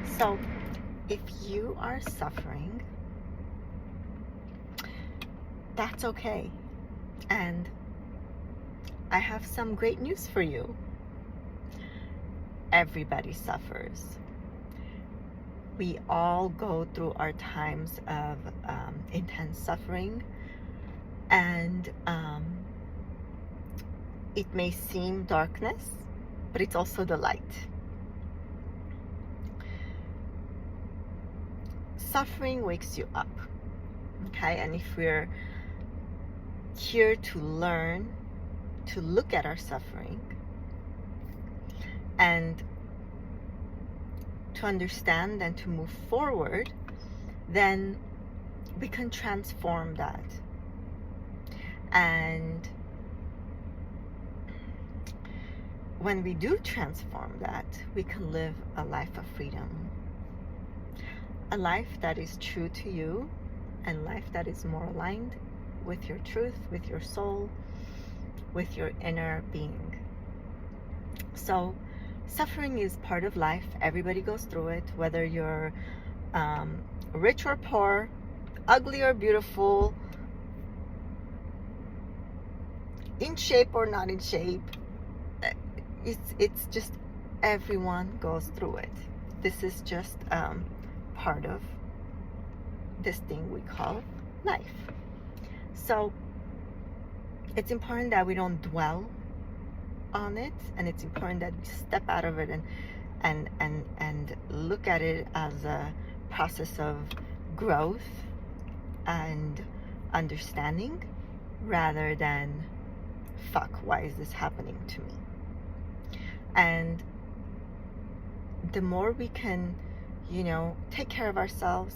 So, if you are suffering, that's okay. And I have some great news for you. Everybody suffers. We all go through our times of intense suffering, and it may seem darkness, but it's also the light. Suffering wakes you up, okay? And if we're here to learn to look at our suffering and to understand and to move forward, then we can transform that. And when we do transform that, we can live a life of freedom. A life that is true to you, and life that is more aligned with your truth, with your soul, with your inner being. So suffering is part of life. Everybody goes through it, whether you're rich or poor, ugly or beautiful, in shape or not in shape. It's just, everyone goes through it. This is just part of this thing we call life. So it's important that we don't dwell on it, and it's important that we step out of it and look at it as a process of growth and understanding, rather than, fuck, why is this happening to me? And the more we can, take care of ourselves,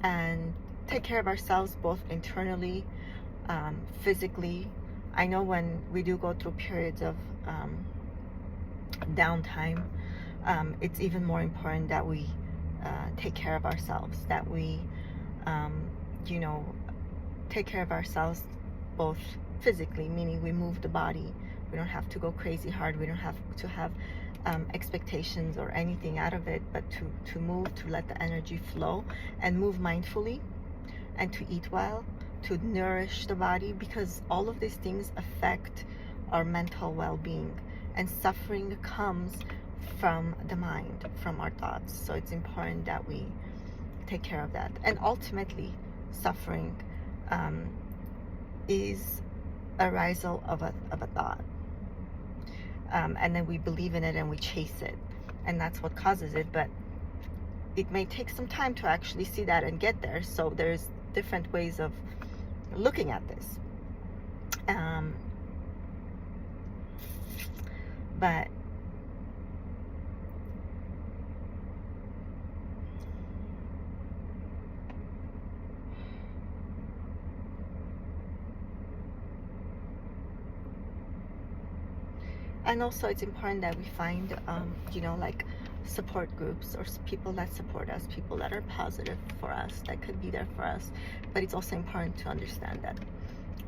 and take care of ourselves both internally, physically. I know when we do go through periods of downtime, it's even more important that we take care of ourselves, that we, take care of ourselves both physically, meaning we move the body. We don't have to go crazy hard. We don't have to have expectations or anything out of it, but to move, to let the energy flow and move mindfully, and to eat well, to nourish the body, because all of these things affect our mental well-being, and suffering comes from the mind, from our thoughts. So it's important that we take care of that. And ultimately, suffering is arisal of a thought, and then we believe in it and we chase it, and that's what causes it. But it may take some time to actually see that and get there. So there's different ways of looking at this, but and also it's important that we find like support groups, or people that support us, people that are positive for us, that could be there for us. But it's also important to understand that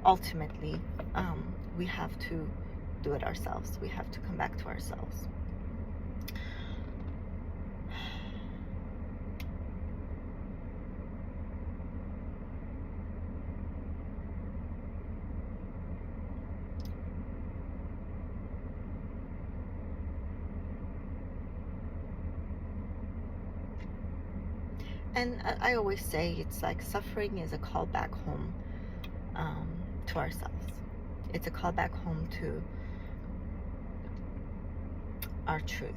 ultimately we have to do it ourselves. We have to come back to ourselves. And I always say, it's like suffering is a call back home to ourselves. It's a call back home to our truth,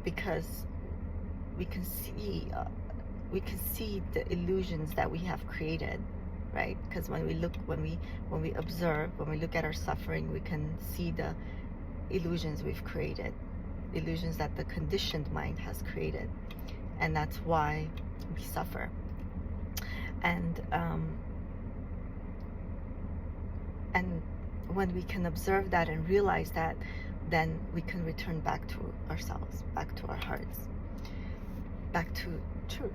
because we can see the illusions that we have created, right? Because when we observe, when we look at our suffering, we can see the illusions we've created, illusions that the conditioned mind has created, and that's why we suffer. And when we can observe that and realize that, then we can return back to ourselves, back to our hearts, back to truth,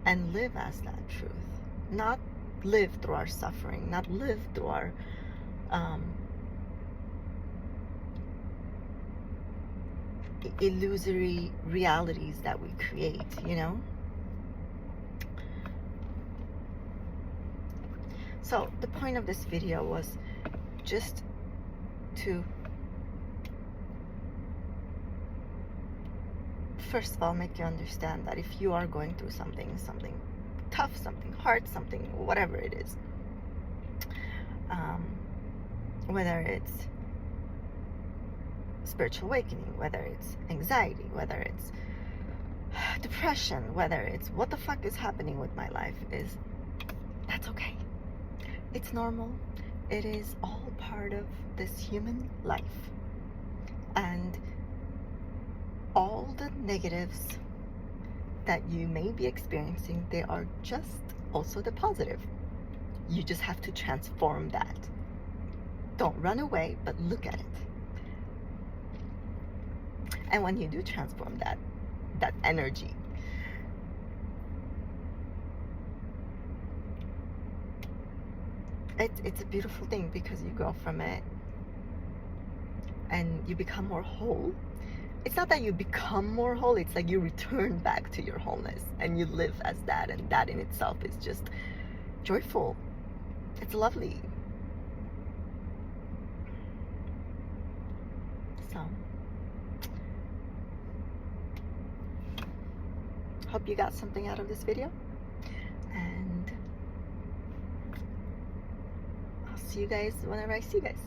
and live as that truth. Not live through our suffering, not live through our illusory realities that we create, you know? So the point of this video was just to first of all make you understand that if you are going through something tough, something hard, something whatever it is, whether it's spiritual awakening, whether it's anxiety, whether it's depression, whether it's what the fuck is happening with my life, is that's okay. It's normal. It is all part of this human life. And all the negatives that you may be experiencing, they are just also the positive. You just have to transform that. Don't run away, but look at it. And when you do transform that energy, it's a beautiful thing, because you go from it and you become more whole. It's not that you become more whole, it's like you return back to your wholeness and you live as that, and that in itself is just joyful. It's lovely. So hope you got something out of this video, and I'll see you guys whenever I see you guys.